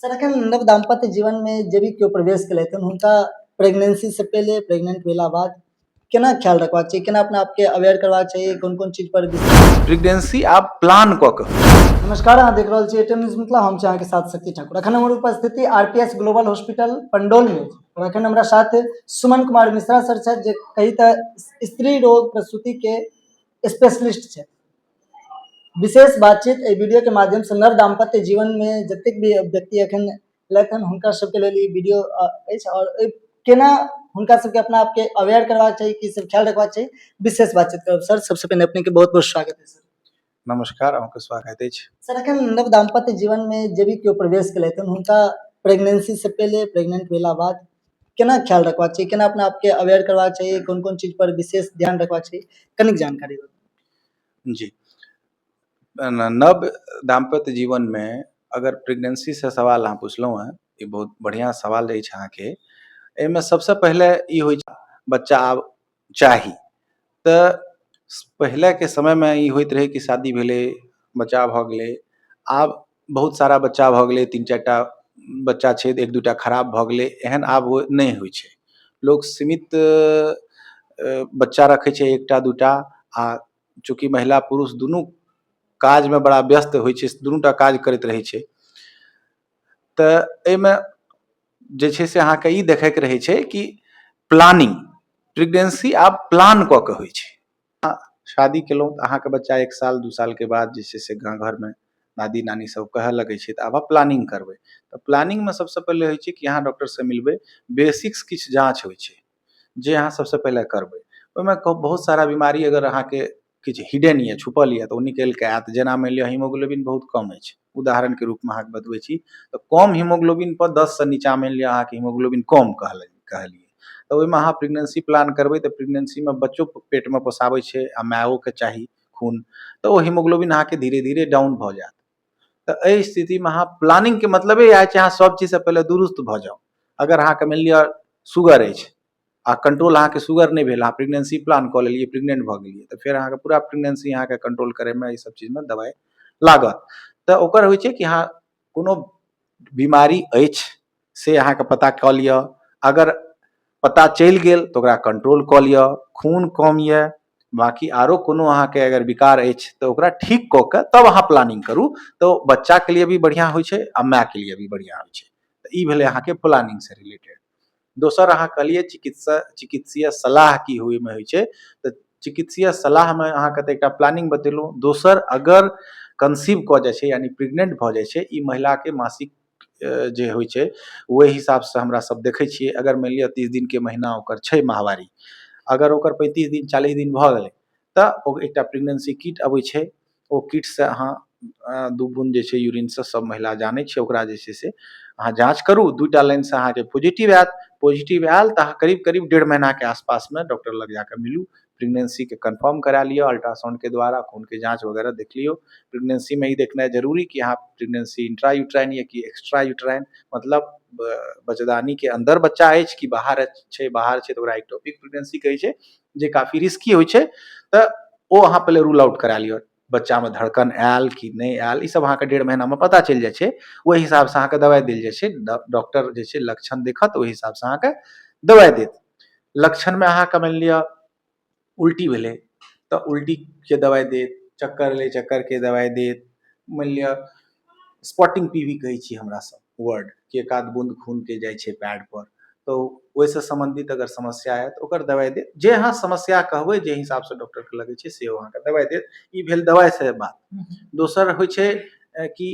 Sir एखन नव दाम्पत्य जीवन में जे भी केओ प्रवेश केलथि हन हुनका प्रेगनेंसी से पहले प्रेग्नेंट भेला बाद केना ख्याल रखबाक चाही, केना अपना आपके अवेयर करबाक चाही, कोन-कोन चीज पर प्रेगनेंसी आप प्लान कऽ कऽ। नमस्कार, अहाँ देख रहल छी एटीएन न्यूज़ मिथिला, हम छी अहाँके साथ शक्ति ठाकुर। एखन हमर उपस्थिति आरपीएस ग्लोबल हॉस्पिटल पंडौल में और एखन हमरा साथ सुमन कुमार मिश्रा सर छथि जे कही तऽ स्त्री रोग प्रसूति के स्पेशलिस्ट छथि। विशेष बातचीत एहि वीडियो के माध्यम से नव दाम्पत्य जीवन में जतेक भी व्यक्ति एखन लथन हुनका सबके लेल ई वीडियो अछि और केना हुनका सबके अपना आपके अवेयर करबाक चाही, की सब ख्याल रखबाक चाही, विशेष बातचीत करब। सर सबसे पहले अपने के बहुत बहुत स्वागत है सर। नमस्कार, अहाँके स्वागत अछि। सर एखन नव दाम्पत्य जीवन में जे भी केओ प्रवेश केलथि हन हुनका प्रेगनेंसी से पहले प्रेग्नेंट भेला बाद केना ख्याल रखबाक चाही, केना अपना आपके अवेयर करबाक चाही, कोन-कोन चीज पर विशेष ध्यान रखबाक चाही, कनिक जानकारी दिअ। जी, नव दाम्पत्य जीवन में अगर प्रेगनेंसी से सवाल अहाँ पुछलहुँ हैं, ई बहुत बढ़िया सवाल अछि अहाँके। एहिमे सबसे पहले ई होइ छै बच्चा आब चाही, तऽ पहिले के समय में ई होइत रहै कि शादी भेलै, बच्चा भऽ गेलै। आब बहुत सारा बच्चा भऽ गेलै, 3-4 टा बच्चा छै, 1-2 टा खराब भऽ गेलै, एहन आब नहि होइ छै। लोग सीमित बच्चा रखै छै, 1टा 2टा, आ चूँकि महिला पुरुष दुनू काज में बड़ा व्यस्त होइ छै, दुनू टा काज करैत रहै छै, तऽ एहिमे जे छै से अहाँके ई देखैके रहै छै कि प्लानिंग, प्रेगनेंसी आब प्लान कऽ के होइ छै। शादी केलहुँ तऽ अहाँके बच्चा 1 साल 2 साल के बाद जे छै से गाँव घरमे दादी नानी सब कहऽ लगै छै तऽ आब प्लानिंग करबै। तऽ प्लानिंग में सबसे पहले होइ छै कि अहाँ डॉक्टर से मिलबै, बेसिक्स किछु जाँच होइ छै जे अहाँ सबसे पहले करबै। ओहिमे बहुत सारा बीमारी अगर अहाँके किछु हिडन यऽ, छुपल यऽ, तऽ ओ निकलि कऽ आयत। जेना मानि लिअ हीमोग्लोबिन बहुत कम अछि, उदाहरण के रूप में अहाँके बतबै छी, तऽ कम हीमोग्लोबिन पर 10 से नीचा मानि लिअ अहाँके हीमोग्लोबिन कम कहलियै, तऽ ओहिमे अहाँ प्रेगनेंसी प्लान करबै तऽ प्रेगनेंसी में बच्चो पेट में पोसाबै छै आ मायो के चाही खून, तऽ ओ हीमोग्लोबिन अहाँके धीरे धीरे डाउन भऽ जायत। तऽ एहि स्थिति में अहाँ प्लानिंग के मतलबे इएह छै अहाँ सब चीज से पहले दुरुस्त भऽ जाउ। अगर अहाँके मानि लिअ शुगर अछि आ कंट्रोल अहाँके शुगर नहि भेल, अहाँ प्रेगनेंसी प्लान कऽ लेलियै, प्रेग्नेंट भऽ गेलियै, तऽ फेर अहाँके पूरा प्रेगनेंसी अहाँके कंट्रोल करैमे ई सब चीजमे दवाइ लागत। तऽ ओकर होइ छै कि अहाँ कोनो बीमारी अछि से अहाँके पता कऽ लिअ, अगर पता चलि गेल तऽ ओकरा कंट्रोल कऽ लिअ। खून कम यऽ, बाकी आरो कोनो अहाँके अगर विकार अछि तऽ ओकरा ठीक कऽ के तब अहाँ प्लानिंग करू, तऽ बच्चा के लिए भी बढ़िया होइ छै आ माय के लिए भी बढ़िया होइ छै। तऽ ई भेलै अहाँके प्लानिंग से रिलेटेड। दोसर अहाँ कहलिए चिकित्सीय सलाह की ओहिमे होइ छै, तऽ चिकित्सीय सलाह में अहाँके तऽ एकटा प्लानिंग बतेलहुँ। दोसर, अगर कंसीव कऽ जाइ छै यानी प्रेग्नेंट भऽ जाइ छै, ई महिला के मासिक जे होइ छै ओहि हिसाब से हमरा सब देखै छियै। अगर मानि लिअ 30 दिन के महीना ओकर छै माहवारी, अगर ओकर 35 दिन 40 दिन भऽ गेलै तऽ एकटा प्रेगनेंसी किट अबै छै। ओ किट से अहाँ 2 बूंद जे छै यूरिन से, सब महिला जानै छै, ओकरा जे छै से अहाँ जाँच करू। 2टा लाइन से अहाँके पॉजिटिव आयत, पॉजिटिव आयल तऽ अहाँ करीब करीब 1.5 महीना के आसपास में डॉक्टर लग जाकर मिलू, प्रेगनेंसी के कंफर्म करा लियो, अल्ट्रासाउंड के द्वारा खून के जांच वगैरह देख लियो। प्रेगनेंसी में ही देखना है जरूरी कि अहाँ प्रेगनेंसी इंट्रा यूट्राइन या कि एक्स्ट्रा यूट्राइन, मतलब बच्चादानी के अंदर बच्चा अछि कि बाहर छै, बाहर छै तऽ ओकरा एक्टोपिक प्रेगनेंसी कहै छै, जे काफी रिस्की होइ छै। तऽ ओ अहाँ पहले रूल आउट करा लियो, बच्चा में धड़कन आयल कि नहीं आयल, ई सब अहाँके 1.5 महीना में पता चलि जाइ छै। ओहि हिसाब से अहाँके दवाइ देल जाइ छै, डॉक्टर जे छै लक्षण देखत ओहि हिसाब से अहाँके दवाइ देत। लक्षण में अहाँके मानि लिअ उल्टी भेलै तऽ उल्टी के दवाइ देत, चक्कर एलै चक्कर के दवाइ देत, मानि लिअ स्पॉटिंग पीवी कहै छी हमरा सब वर्ड, कि 1 बूंद खून के जाइ छै पैड पर, तो ओहिसँ संबंधित अगर समस्या है तो ओकर दवाइ देत। जे अहाँ समस्या कहबै जे हिसाब से डॉक्टर के लगै छै से अहाँके दवाइ देत। ई भेल दवाइ से बात। दोसर होइ छै कि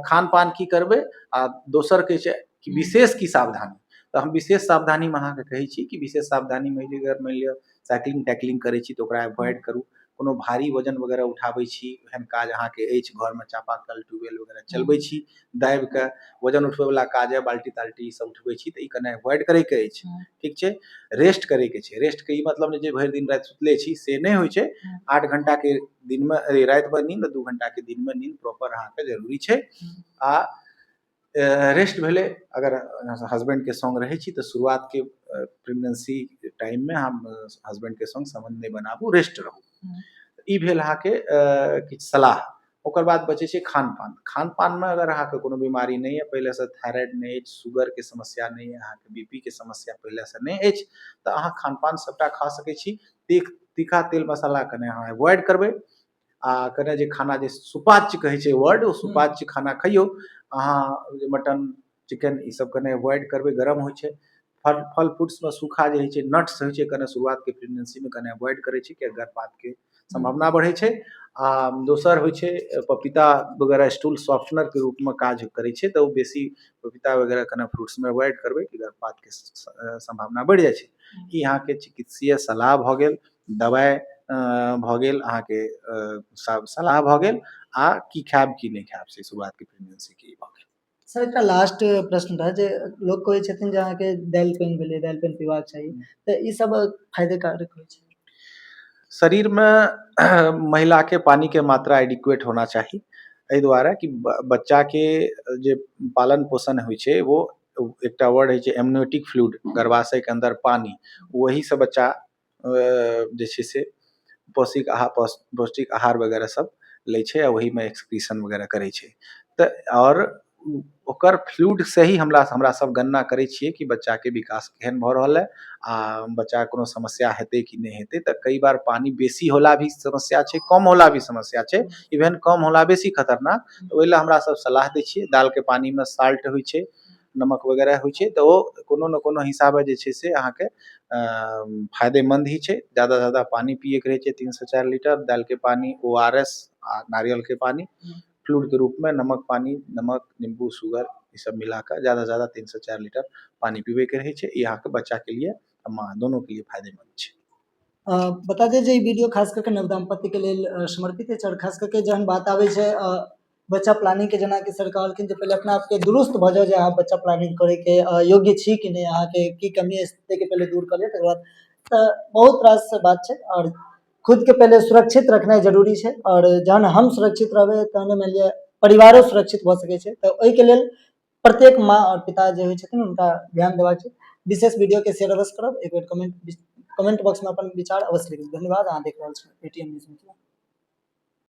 खान पान की करबै, आ दोसर कहै छै कि विशेष की सावधानी। तऽ हम विशेष सावधानी में अहाँके कहै छी कि विशेष सावधानी में अगर मानि लिअ साइकिलिंग टाइकिलिंग करै छी तऽ ओकरा अवॉइड करू। कोनो भारी वजन वगैरह उठाबै छी, एहन काज अहाँके अछि घरमे, चापाकल ट्यूबवेल वगैरह चलबै छी, दाबि कऽ वजन उठबैवला काज है, बाल्टी ताल्टी ई सब उठबै छी, तऽ ई कने अवॉइड करैके अछि। ठीक छै। रेस्ट करैके छै। रेस्ट के ई मतलब नहि जे भरि दिन राति सुतले छी, से नहि होइ छै। 8 घंटा के दिन में राति में नींद, 2 घंटा के दिन में नींद प्रॉपर अहाँके जरूरी छै। आ रेस्ट भेलै, अगर हस्बैंड के संग रहै छी तऽ शुरुआत के प्रेगनेंसी टाइम में हम हस्बैंड के संग संबंध नहीं बनाबू, रेस्ट रहू। ई भेल अहाँके किछु सलाह। ओकर बाद बचे छै खान-पान। खान-पान में अगर अहाँके कोनो बीमारी नहीं है, पहले से थायराइड नहीं अछि, शुगर के समस्या नहीं है, अहाँके बीपी के समस्या पहले से नहीं अछि, तऽ अहाँ खान-पान सबटा खा सकै छी। तीखा तेल मसाला कने अहाँ अवॉइड करबै आ कने जे खाना जे सुपाच्य कहै छै वर्ड, ओ सुपाच्य खाना खइयौ। अहाँ जे मटन, चिकन ई सब कने अवॉइड करबै, गरम होइ छै। फल फ्रूट्स में सूखा जे होइ छै, नट्स होइ छै, कने शुरुआत के प्रेगनेंसी में कने अवॉइड करै छी कि गर्भपात के संभावना बढ़ै छै। आ दोसर होइ छै पपीता वगैरह स्टूल सॉफ्टनर के रूप में काज करै छै, तऽ ओ बेसी पपीता वगैरह कने फ्रूट्स में अवॉइड करबै कि गर्भपात के संभावना बढ़ि जाइ छै। ई अहाँके चिकित्सीय सलाह भऽ गेल, दवाइ भऽ गेल, अहाँके सलाह भऽ गेल, आ की खायब की नहीं खायब से शुरुआत के प्रेगनेंसी के ई भऽ गेल। सर एकटा लास्ट प्रश्न रहा जे लोग कहै छथिन जे अहाँके दालि पानि भेलै, दालि पानि पीबाक चाही, तऽ ई सब फायदेकारक होइ छै? शरीर में महिला के पानी के मात्रा एडिक्वेट होना चाही, एहि दुआरे कि बच्चा के जे पालन पोषण होइ छै वो एकटा वर्ड होइ छै एमनियोटिक फ्लूइड, गर्भाशय के अंदर पानी, वही से बच्चा जे छै से पौष्टिक आहार वगैरह सब लै छै आ वही में एक्सक्रीशन वगैरह करै छै। तऽ और ओकर फ्लूइड से ही हमरा सब गणना करै छियै कि बच्चा के विकास केहन भऽ रहल है, आ बच्चा कोनो समस्या हेतै कि नहीं हेतै। तऽ कई बार पानी बेसी होला भी समस्या छै, कम होला भी समस्या छै, इवन कम होला बेसी खतरनाक। तऽ ओहि ला हमरा सब सलाह दै छियै, दाल के पानी में साल्ट होइ छै, नमक वगैरह होइ छै, तऽ ओ कोनो न कोनो हिसाबे जे छै से अहाँके फायदेमंद ही छै। ज्यादा से ज्यादा पानी पिए के रहै छै, 3 से 4 लीटर। दाल के पानी, ORS आ नारियल के पानी फ्लूइड के रूप में, नमक पानी, नमक, नींबू, शुगर ई सब मिला कर ज्यादा से ज्यादा 3 से 4 लीटर पानी पीबे के रहै छै। ई अहाँके बच्चा के लिए आ माँ दोनों के लिए फायदेमंद छै। बता दें जे ई वीडियो खास करके नवदंपति के लेल समर्पित अछि, और खास करके जहन बात आबै छै बच्चा प्लानिंग के, जेना कि सर कहलखिन जे पहले अपना आप के दुरुस्त भऽ जाउ जे अहाँ बच्चा प्लानिंग करे के योग्य छी कि नहीं, अहाँके की कमी अछि ताहिके पहले दूर कर लिअ। तकर बाद तऽ बहुत रास बात छै, और खुद के पहले सुरक्षित रखनाइ जरूरी छै, और जहन हम सुरक्षित रहबै तहने मानि लिअ परिवारो सुरक्षित भऽ सकै छै। तऽ ओहिके लेल प्रत्येक माँ और पिता जे होइ छथिन हुनका ध्यान देबाक छै। विशेष वीडियो के शेयर अवश्य करब, एक बेर कमेंट बॉक्स में अपन विचार अवश्य लिखब। धन्यवाद, अहाँ देख रहल छी ATM न्यूज़ मिथिला।